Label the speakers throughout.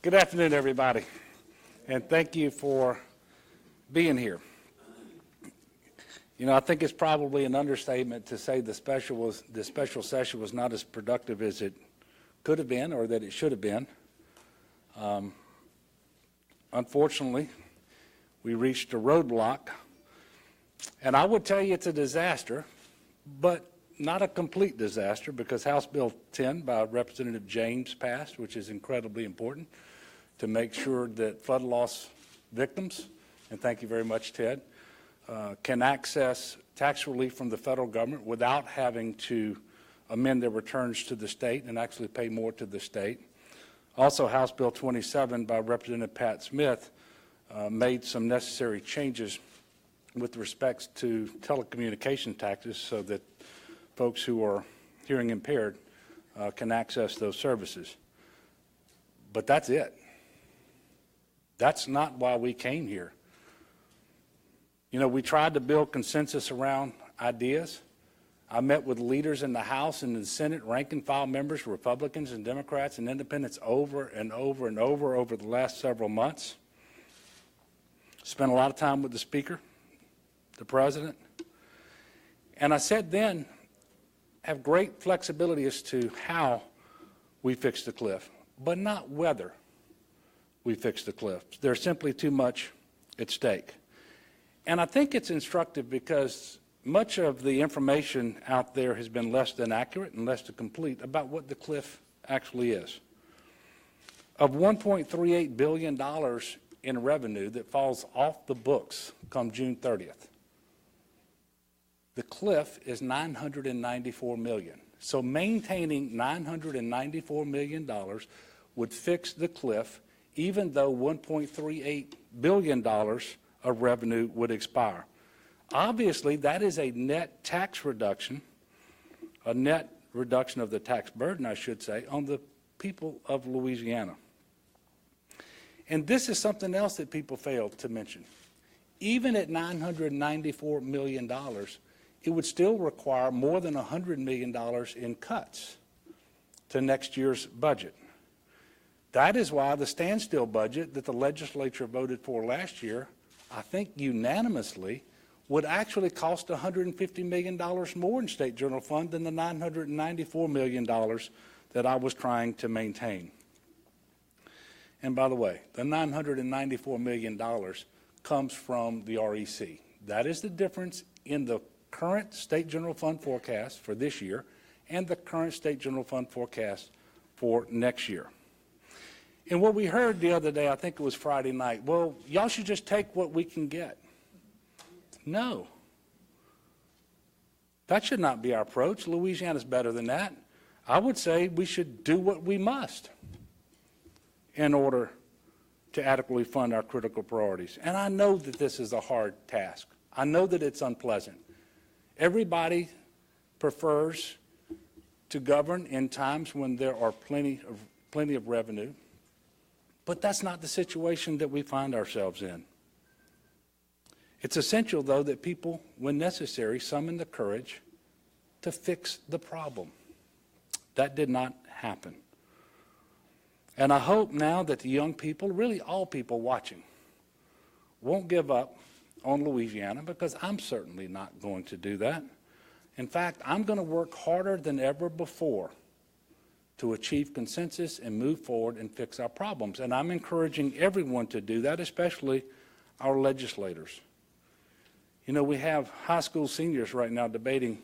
Speaker 1: Good afternoon, everybody, and thank you for being here. You know, I think it's probably an understatement to say the special session was not as productive as it could have been or that it should have been. Unfortunately, we reached a roadblock, and I would tell you it's a disaster, but not a complete disaster, because House Bill 10 by Representative James passed, which is incredibly important to make sure that flood loss victims, and thank you very much, Ted, can access tax relief from the federal government without having to amend their returns to the state and actually pay more to the state. Also, House Bill 27 by Representative Pat Smith made some necessary changes with respect to telecommunication taxes so that folks who are hearing impaired can access those services. But that's it. That's not why we came here. You know, we tried to build consensus around ideas. I met with leaders in the House and in the Senate, rank and file members, Republicans and Democrats and independents over and over and over the last several months. Spent a lot of time with the Speaker, the President. And I said then, have great flexibility as to how we fix the cliff, but not whether we fix the cliff. There's simply too much at stake. And I think it's instructive because much of the information out there has been less than accurate and less than complete about what the cliff actually is. Of $1.38 billion in revenue that falls off the books come June 30th, the cliff is $994 million. So maintaining $994 million would fix the cliff, even though $1.38 billion of revenue would expire. Obviously, that is a net tax reduction, a net reduction of the tax burden, I should say, on the people of Louisiana. And this is something else that people fail to mention. Even at $994 million, it would still require more than $100 million in cuts to next year's budget. That is why the standstill budget that the legislature voted for last year, I think unanimously, would actually cost $150 million more in state general fund than the $994 million that I was trying to maintain. And by the way, the $994 million comes from the REC. That is the difference in the current state general fund forecast for this year and the current state general fund forecast for next year. And what we heard the other day, I think it was Friday night, well, y'all should just take what we can get. No. That should not be our approach. Louisiana's better than that. I would say we should do what we must in order to adequately fund our critical priorities. And I know that this is a hard task. I know that it's unpleasant. Everybody prefers to govern in times when there are plenty of revenue. But that's not the situation that we find ourselves in. It's essential, though, that people, when necessary, summon the courage to fix the problem. That did not happen. And I hope now that the young people, really all people watching, won't give up on Louisiana, because I'm certainly not going to do that. In fact, I'm going to work harder than ever before to achieve consensus and move forward and fix our problems. And I'm encouraging everyone to do that, especially our legislators. You know, we have high school seniors right now debating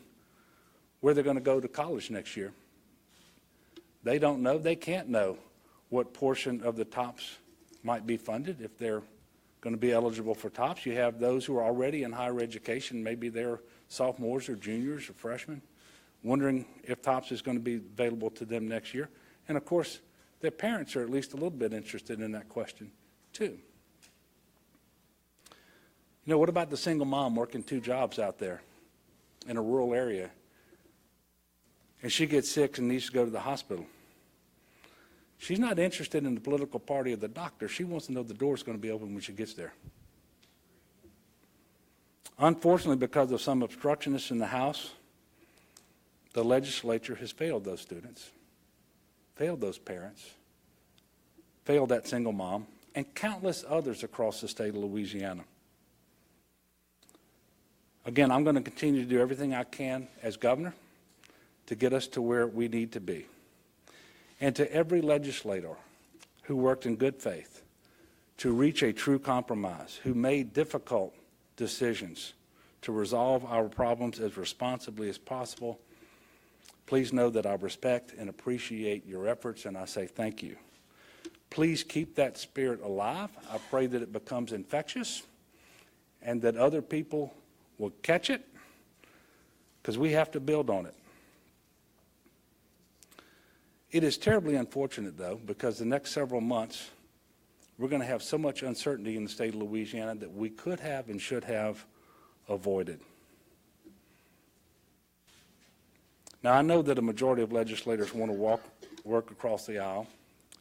Speaker 1: where they're going to go to college next year. They don't know, they can't know what portion of the TOPS might be funded if they're going to be eligible for TOPS. You have those who are already in higher education, maybe they're sophomores or juniors or freshmen, wondering if TOPS is going to be available to them next year. And of course, their parents are at least a little bit interested in that question too. You know, what about the single mom working 2 jobs out there in a rural area, and she gets sick and needs to go to the hospital? She's not interested in the political party of the doctor. She wants to know the door's going to be open when she gets there. Unfortunately, because of some obstructionists in the House, the legislature has failed those students, failed those parents, failed that single mom, and countless others across the state of Louisiana. Again, I'm going to continue to do everything I can as governor to get us to where we need to be. And to every legislator who worked in good faith to reach a true compromise, who made difficult decisions to resolve our problems as responsibly as possible, please know that I respect and appreciate your efforts, and I say thank you. Please keep that spirit alive. I pray that it becomes infectious and that other people will catch it, because we have to build on it. It is terribly unfortunate, though, because the next several months, we're going to have so much uncertainty in the state of Louisiana that we could have and should have avoided. Now, I know that a majority of legislators want to work across the aisle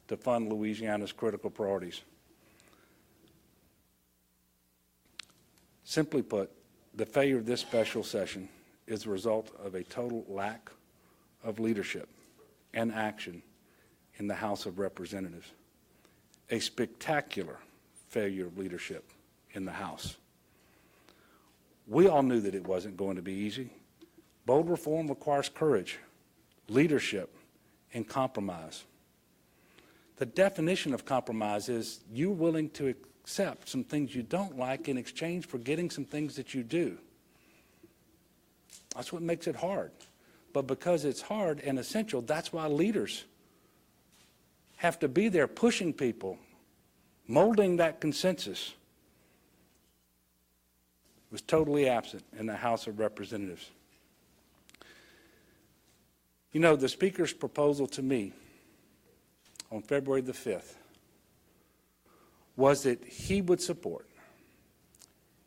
Speaker 1: to fund Louisiana's critical priorities. Simply put, the failure of this special session is the result of a total lack of leadership and action in the House of Representatives. A spectacular failure of leadership in the House. We all knew that it wasn't going to be easy. Bold reform requires courage, leadership, and compromise. The definition of compromise is you're willing to accept some things you don't like in exchange for getting some things that you do. That's what makes it hard. But because it's hard and essential, that's why leaders have to be there pushing people, molding that consensus. It was totally absent in the House of Representatives. You know, the Speaker's proposal to me on February the 5th was that he would support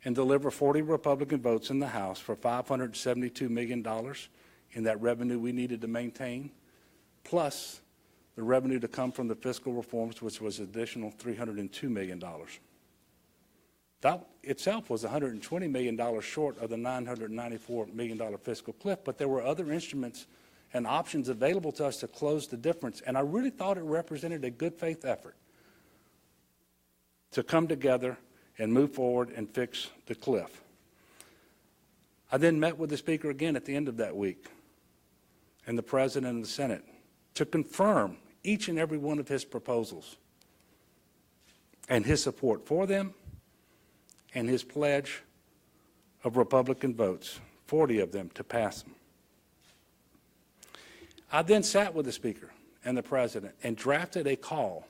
Speaker 1: and deliver 40 Republican votes in the House for $572 million in that revenue we needed to maintain, plus the revenue to come from the fiscal reforms, which was an additional $302 million. That itself was $120 million short of the $994 million fiscal cliff, but there were other instruments and options available to us to close the difference, and I really thought it represented a good faith effort to come together and move forward and fix the cliff. I then met with the Speaker again at the end of that week and the President of the Senate to confirm each and every one of his proposals and his support for them and his pledge of Republican votes, 40 of them, to pass them. I then sat with the Speaker and the President and drafted a call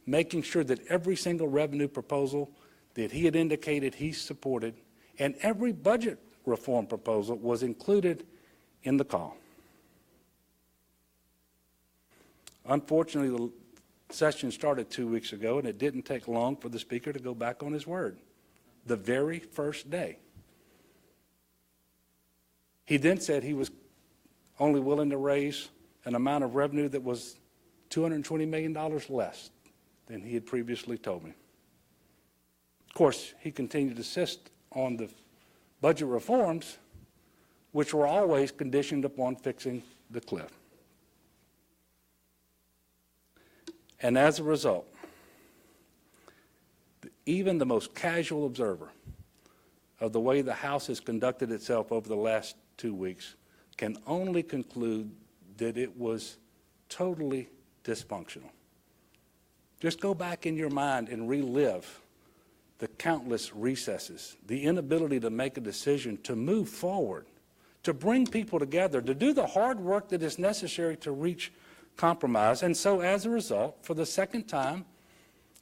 Speaker 1: making sure that every single revenue proposal that he had indicated he supported and every budget reform proposal was included in the call. Unfortunately, the session started 2 weeks ago, and it didn't take long for the Speaker to go back on his word the very first day. He then said he was only willing to raise an amount of revenue that was $220 million less than he had previously told me. Of course, he continued to insist on the budget reforms, which were always conditioned upon fixing the cliff. And as a result, even the most casual observer of the way the House has conducted itself over the last 2 weeks can only conclude that it was totally dysfunctional. Just go back in your mind and relive the countless recesses, the inability to make a decision, to move forward, to bring people together, to do the hard work that is necessary to reach compromise. And so as a result, for the second time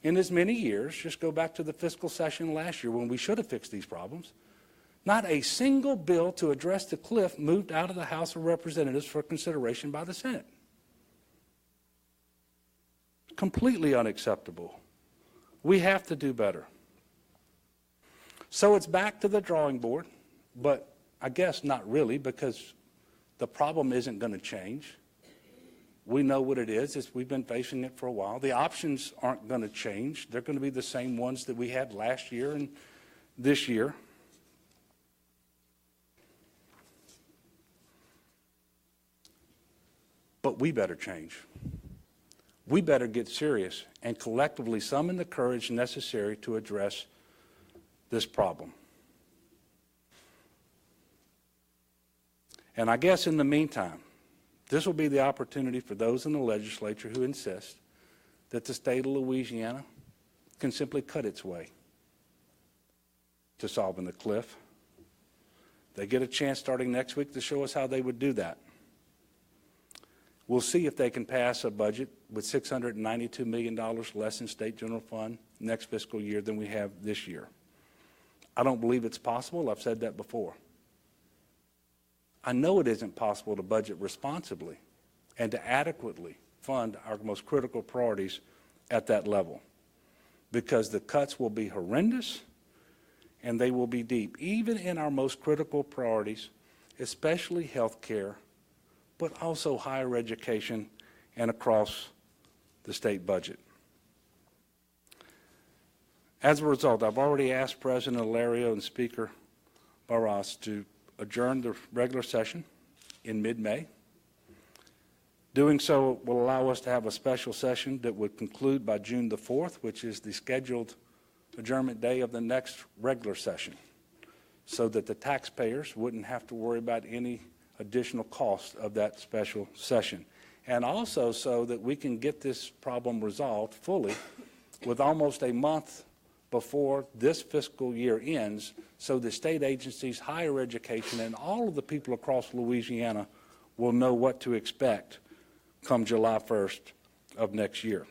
Speaker 1: in as many years, just go back to the fiscal session last year when we should have fixed these problems, not a single bill to address the cliff moved out of the House of Representatives for consideration by the Senate. Completely unacceptable. We have to do better. So it's back to the drawing board, but I guess not really, because the problem isn't going to change. We know what it is. We've been facing it for a while. The options aren't going to change. They're going to be the same ones that we had last year and this year. But we better change. we better get serious and collectively summon the courage necessary to address this problem. And I guess in the meantime, this will be the opportunity for those in the legislature who insist that the state of Louisiana can simply cut its way to solving the cliff. They get a chance starting next week to show us how they would do that. We'll see if they can pass a budget with $692 million less in state general fund next fiscal year than we have this year. I don't believe it's possible. I've said that before. I know it isn't possible to budget responsibly and to adequately fund our most critical priorities at that level, because the cuts will be horrendous and they will be deep, even in our most critical priorities, especially health care, but also higher education and across the state budget. As a result, I've already asked President Alario and Speaker Barras to adjourn the regular session in mid-May. Doing so will allow us to have a special session that would conclude by June the 4th, which is the scheduled adjournment day of the next regular session, so that the taxpayers wouldn't have to worry about any additional cost of that special session. And also so that we can get this problem resolved fully with almost a month before this fiscal year ends, so the state agencies, higher education, and all of the people across Louisiana will know what to expect come July 1st of next year.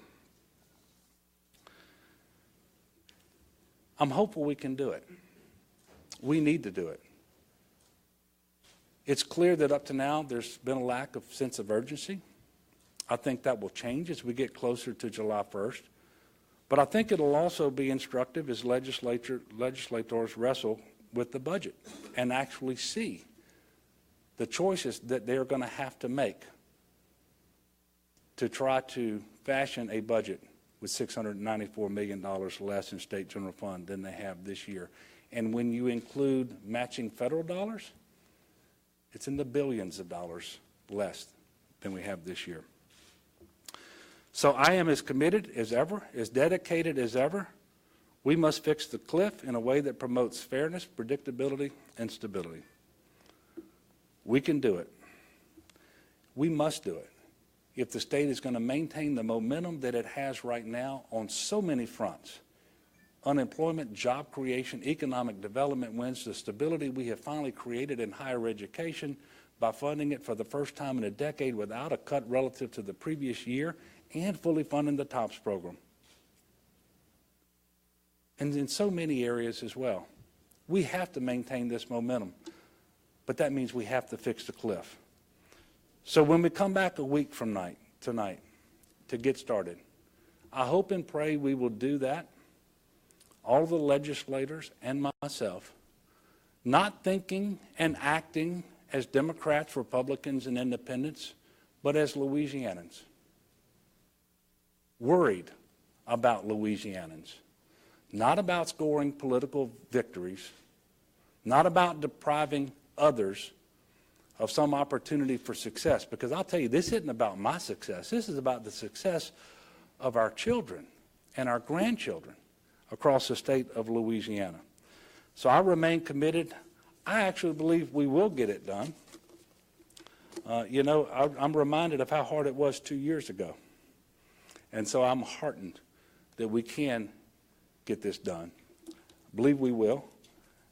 Speaker 1: I'm hopeful we can do it. We need to do it. It's clear that up to now there's been a lack of sense of urgency. I think that will change as we get closer to July 1st. But I think it'll also be instructive as legislators wrestle with the budget and actually see the choices that they're going to have to make to try to fashion a budget with $694 million less in state general fund than they have this year. And when you include matching federal dollars, it's in the billions of dollars less than we have this year. So I am as committed as ever, as dedicated as ever. We must fix the cliff in a way that promotes fairness, predictability, and stability. We can do it. We must do it if the state is going to maintain the momentum that it has right now on so many fronts. Unemployment, job creation, economic development wins, the stability we have finally created in higher education by funding it for the first time in a decade without a cut relative to the previous year, and fully funding the TOPS program. And in so many areas as well. We have to maintain this momentum, but that means we have to fix the cliff. So when we come back a week from tonight to get started, I hope and pray we will do that, all the legislators and myself, not thinking and acting as Democrats, Republicans, and Independents, but as Louisianans. Worried about Louisianans, not about scoring political victories, not about depriving others of some opportunity for success, because I'll tell you, this isn't about my success. This is about the success of our children and our grandchildren across the state of Louisiana. So I remain committed. I actually believe we will get it done. I'm reminded of how hard it was 2 years ago. And so I'm heartened that we can get this done. I believe we will.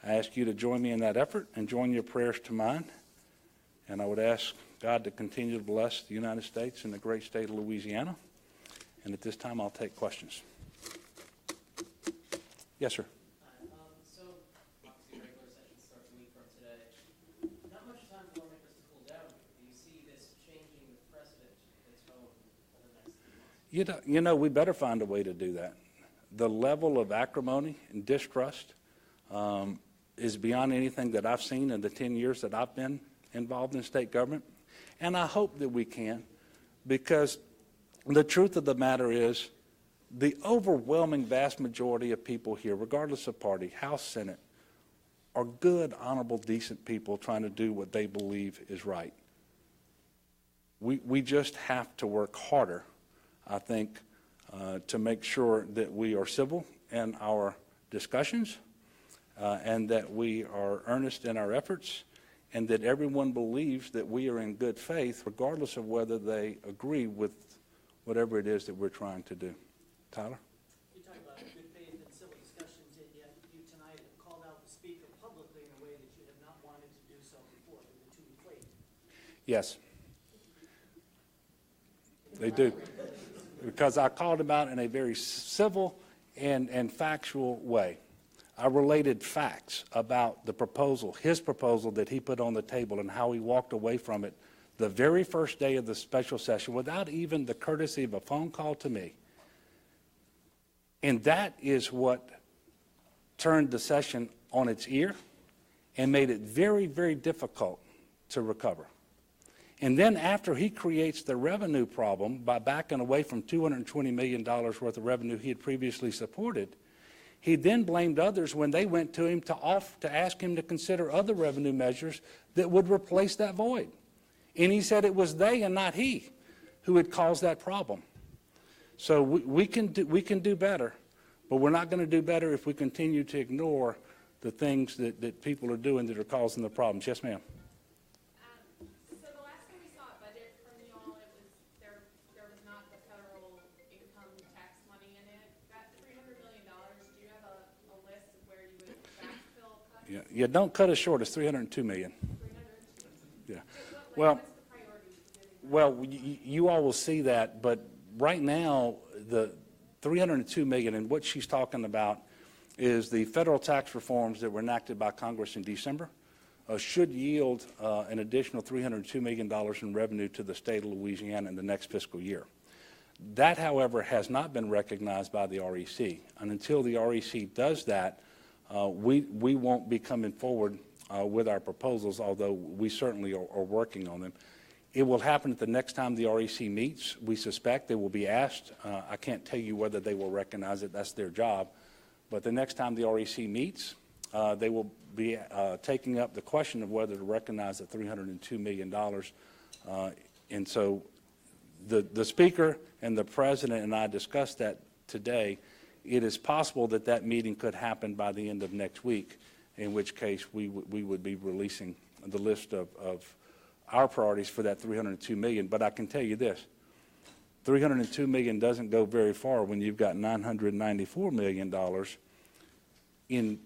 Speaker 1: I ask you to join me in that effort and join your prayers to mine. And I would ask God to continue to bless the United States and the great state of Louisiana. And at this time, I'll take questions. Yes, sir.
Speaker 2: So, obviously, regular session starts a week from today. Not much time for lawmakers to cool down. Do you see this changing the precedent that's going for the next 3 months?
Speaker 1: You know, we better find a way to do that. The level of acrimony and distrust is beyond anything that I've seen in the 10 years that I've been involved in state government. And I hope that we can, because the truth of the matter is the overwhelming vast majority of people here, regardless of party, House, Senate, are good, honorable, decent people trying to do what they believe is right. We just have to work harder I think, to make sure that we are civil in our discussions and that we are earnest in our efforts and that everyone believes that we are in good faith regardless of whether they agree with whatever it is that we're trying to do. Tyler?
Speaker 3: You talk about good faith and civil discussions, and yet you tonight have called out the Speaker publicly in a way that you have not wanted to do so before. Is it 2 weeks late?
Speaker 1: Yes. They do. Because I called him out in a very civil and factual way. I related facts about the proposal, his proposal that he put on the table and how he walked away from it the very first day of the special session without even the courtesy of a phone call to me. And that is what turned the session on its ear and made it very, very difficult to recover. And then after he creates the revenue problem by backing away from $220 million worth of revenue he had previously supported, he then blamed others when they went to him to ask him to consider other revenue measures that would replace that void. And he said it was they and not he who had caused that problem. So we can do better, but we're not going to do better if we continue to ignore the things that people are doing that are causing the problems. Yes, ma'am.
Speaker 4: So the last time we saw a budget from you all, it was there was not the federal income tax money in it. That $300 million, do you have a list of where you would backfill cuts?
Speaker 1: Yeah, don't cut us short. It's $302 million.
Speaker 4: 300?
Speaker 1: Yeah.
Speaker 4: What's the priority?
Speaker 1: Well, you all will see that, but right now, the $302 million, and what she's talking about is the federal tax reforms that were enacted by Congress in December should yield an additional $302 million in revenue to the state of Louisiana in the next fiscal year. That, however, has not been recognized by the REC. And until the REC does that, we won't be coming forward with our proposals, although we certainly are working on them. It will happen at the next time the REC meets. We suspect they will be asked. I can't tell you whether they will recognize it. That's their job. But the next time the REC meets, they will be taking up the question of whether to recognize the $302 million. And so the Speaker and the President and I discussed that today. It is possible that that meeting could happen by the end of next week, in which case we would be releasing the list of our priorities for that $302 million. But I can tell you this, $302 million doesn't go very far when you've got $994 million in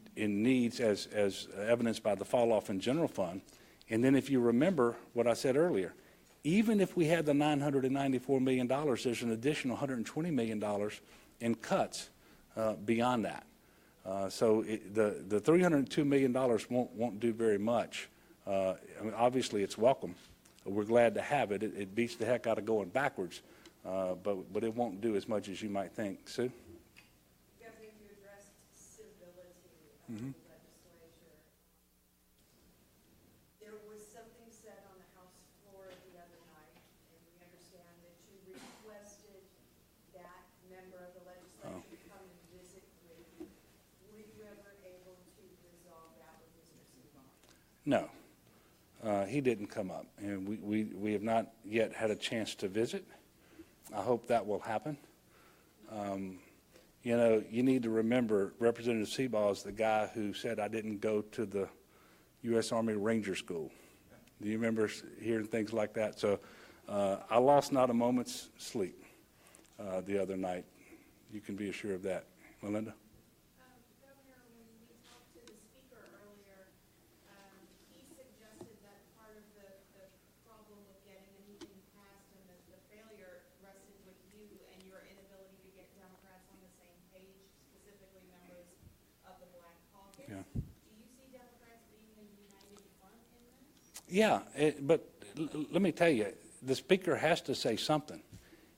Speaker 1: needs as evidenced by the fall off in general fund. And then if you remember what I said earlier, even if we had the $994 million, there's an additional $120 million in cuts beyond that. So the $302 million won't do very much. I mean, obviously, it's welcome. We're glad to have it. It beats the heck out of going backwards, but it won't do as much as you might think. Sue?
Speaker 5: Governor, you addressed civility of the legislature. There was something said on the House floor the other night, and we understand that you requested that member of the legislature come and visit with you. Were you ever able to resolve that with Mr. Seabaugh?
Speaker 1: No. He didn't come up, and we have not yet had a chance to visit. I hope that will happen. You know, you need to remember Representative Seabaugh is the guy who said I didn't go to the U.S. Army Ranger School. Do you remember hearing things like that? So I lost not a moment's sleep the other night. You can be assured of that. Melinda?
Speaker 4: Governor, when we talked to the Speaker earlier, he suggested that part of the problem with getting anything passed and the failure rested with you and your inability to get Democrats on the same page, specifically members of the Black Caucus.
Speaker 1: Yeah.
Speaker 4: Do you see Democrats being a united front in this?
Speaker 1: Yeah, but let me tell you, the Speaker has to say something.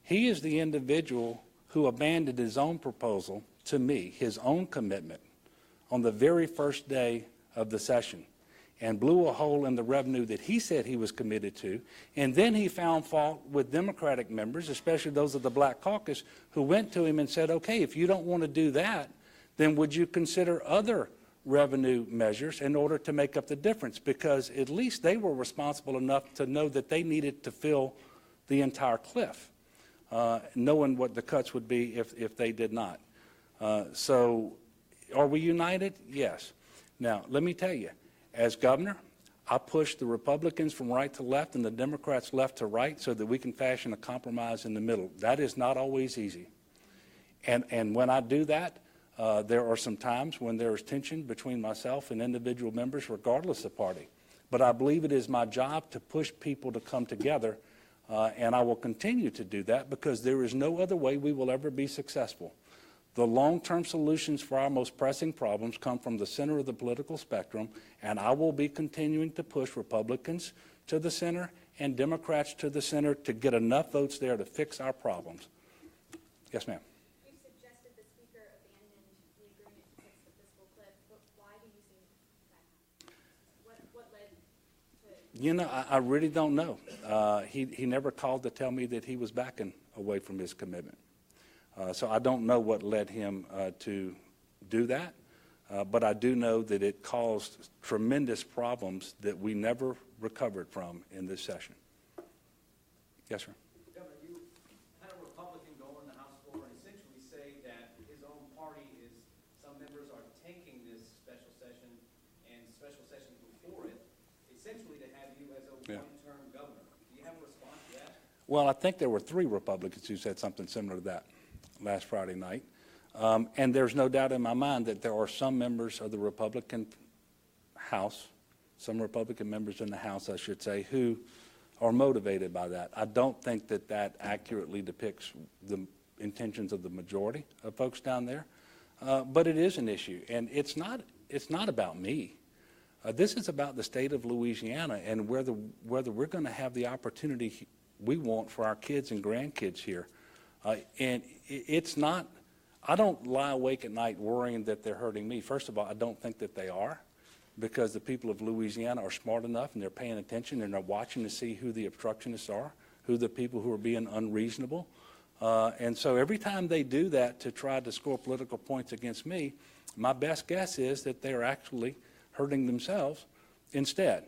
Speaker 1: He is the individual who abandoned his own proposal to me, his own commitment, on the very first day of the session, and blew a hole in the revenue that he said he was committed to. And then he found fault with Democratic members, especially those of the Black Caucus, who went to him and said, okay, if you don't want to do that, then would you consider other revenue measures in order to make up the difference? Because at least they were responsible enough to know that they needed to fill the entire cliff. knowing what the cuts would be if they did not. So are we united? Yes. Now, let me tell you, as governor, I pushed the Republicans from right to left and the Democrats left to right so that we can fashion a compromise in the middle. That is not always easy. And when I do that, there are some times when there is tension between myself and individual members, regardless of party. But I believe it is my job to push people to come together, and I will continue to do that because there is no other way we will ever be successful. The long-term solutions for our most pressing problems come from the center of the political spectrum, and I will be continuing to push Republicans to the center and Democrats to the center to get enough votes there to fix our problems. Yes, ma'am.
Speaker 4: You suggested the Speaker abandoned the agreement to fix the fiscal cliff, but why do you think that happened? What led to...
Speaker 1: You know, I really don't know. He never called to tell me that he was backing away from his commitment. So I don't know what led him to do that, but I do know that it caused tremendous problems that we never recovered from in this session. Yes, sir.
Speaker 6: Governor, you had a Republican go on the House floor and essentially say that his own party is, some members are tanking this special session and special sessions before it, essentially to have you as a one-term governor. Do you have a response to that?
Speaker 1: Well, I think there were 3 Republicans who said something similar to that last Friday night. And there's no doubt in my mind that there are some members of the Republican House, some Republican members in the House, I should say, who are motivated by that. I don't think that that accurately depicts the intentions of the majority of folks down there, but it is an issue, and it's not about me. This is about the state of Louisiana and whether we're going to have the opportunity we want for our kids and grandkids here. And it's not, I don't lie awake at night worrying that they're hurting me. First of all, I don't think that they are, because the people of Louisiana are smart enough and they're paying attention and they're watching to see who the obstructionists are, who the people who are being unreasonable. And so every time they do that to try to score political points against me, my best guess is that they're actually hurting themselves instead.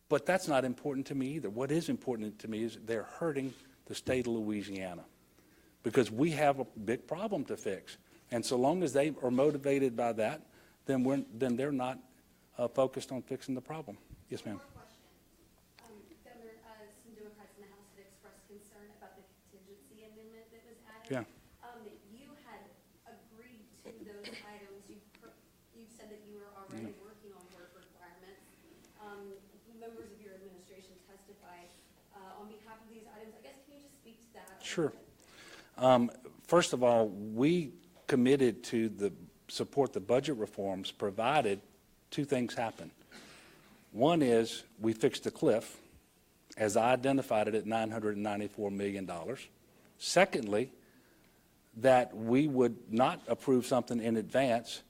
Speaker 1: But that's not important to me either. What is important to me is they're hurting the state of Louisiana, because we have a big problem to fix. And so long as they are motivated by that, then they're not focused on fixing the problem. Yes, ma'am.
Speaker 7: One more question. Governor, some Democrats in the House had expressed concern about the contingency amendment that was added.
Speaker 1: Yeah.
Speaker 7: You had agreed to those items. You've said that you were already working on work requirements. Members of your administration testified on behalf of these items. I guess, can you just speak to that?
Speaker 1: Sure. First of all, we committed to support the budget reforms provided 2 things happen. One is we fixed the cliff, as I identified it, at $994 million. Secondly, that we would not approve something in advance,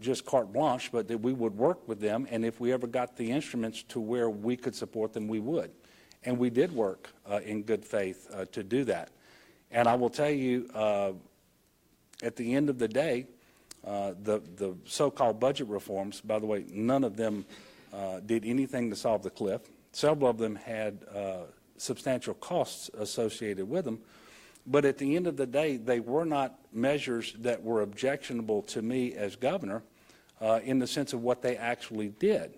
Speaker 1: just carte blanche, but that we would work with them, and if we ever got the instruments to where we could support them, we would. And we did work in good faith to do that. And I will tell you, at the end of the day, the so-called budget reforms, by the way, none of them did anything to solve the cliff. Several of them had substantial costs associated with them. But at the end of the day, they were not measures that were objectionable to me as governor in the sense of what they actually did.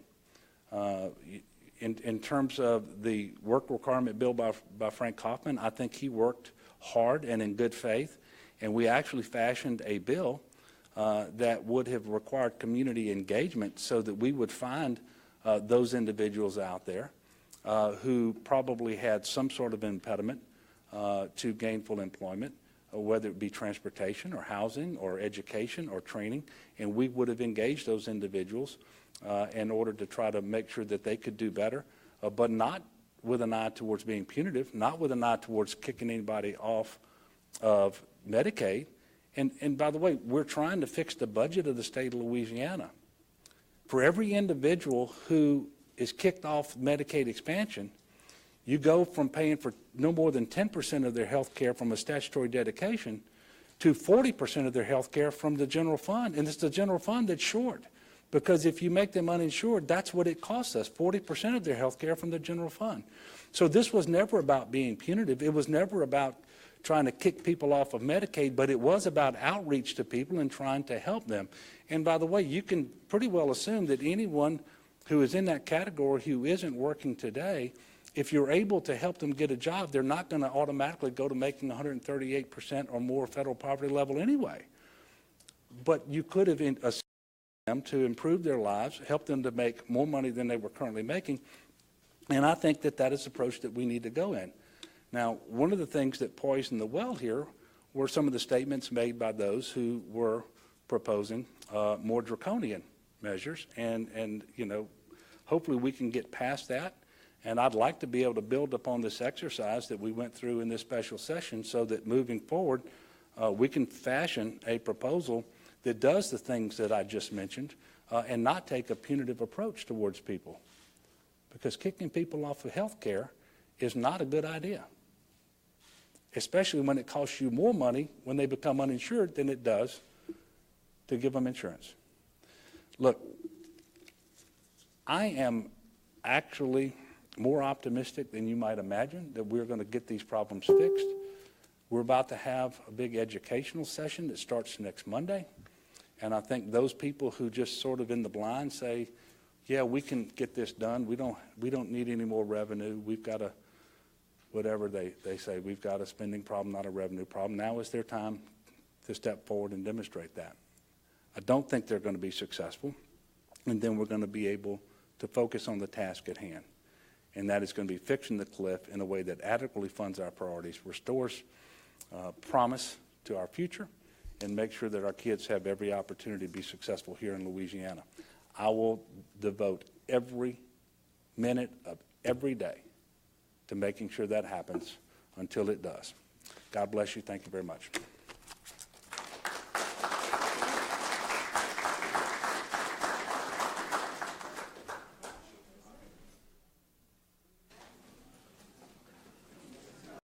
Speaker 1: In terms of the work requirement bill by Frank Kaufman, I think he worked hard and in good faith, and we actually fashioned a bill that would have required community engagement so that we would find those individuals out there who probably had some sort of impediment to gainful employment, whether it be transportation or housing or education or training, and we would have engaged those individuals in order to try to make sure that they could do better, but not with an eye towards being punitive, not with an eye towards kicking anybody off of Medicaid. And by the way, we're trying to fix the budget of the state of Louisiana. For every individual who is kicked off Medicaid expansion, you go from paying for no more than 10% of their health care from a statutory dedication to 40% of their health care from the general fund. And it's the general fund that's short. Because if you make them uninsured, that's what it costs us, 40% of their health care from the general fund. So this was never about being punitive. It was never about trying to kick people off of Medicaid, but it was about outreach to people and trying to help them. And by the way, you can pretty well assume that anyone who is in that category who isn't working today, if you're able to help them get a job, they're not going to automatically go to making 138% or more federal poverty level anyway. But you could have assisted them to improve their lives, help them to make more money than they were currently making, and I think that that is the approach that we need to go in. Now, one of the things that poisoned the well here were some of the statements made by those who were proposing more draconian measures, and you know, hopefully we can get past that. And I'd like to be able to build upon this exercise that we went through in this special session so that moving forward, we can fashion a proposal that does the things that I just mentioned and not take a punitive approach towards people. Because kicking people off of health care is not a good idea, especially when it costs you more money when they become uninsured than it does to give them insurance. Look, I am actually more optimistic than you might imagine that we're going to get these problems fixed. We're about to have a big educational session that starts next Monday. And I think those people who just sort of in the blind say, yeah, we can get this done. We don't need any more revenue. We've got a, whatever they say, we've got a spending problem, not a revenue problem. Now is their time to step forward and demonstrate that. I don't think they're going to be successful. And then we're going to be able to focus on the task at hand. And that is going to be fixing the cliff in a way that adequately funds our priorities, restores promise to our future, and make sure that our kids have every opportunity to be successful here in Louisiana. I will devote every minute of every day to making sure that happens until it does. God bless you. Thank you very much.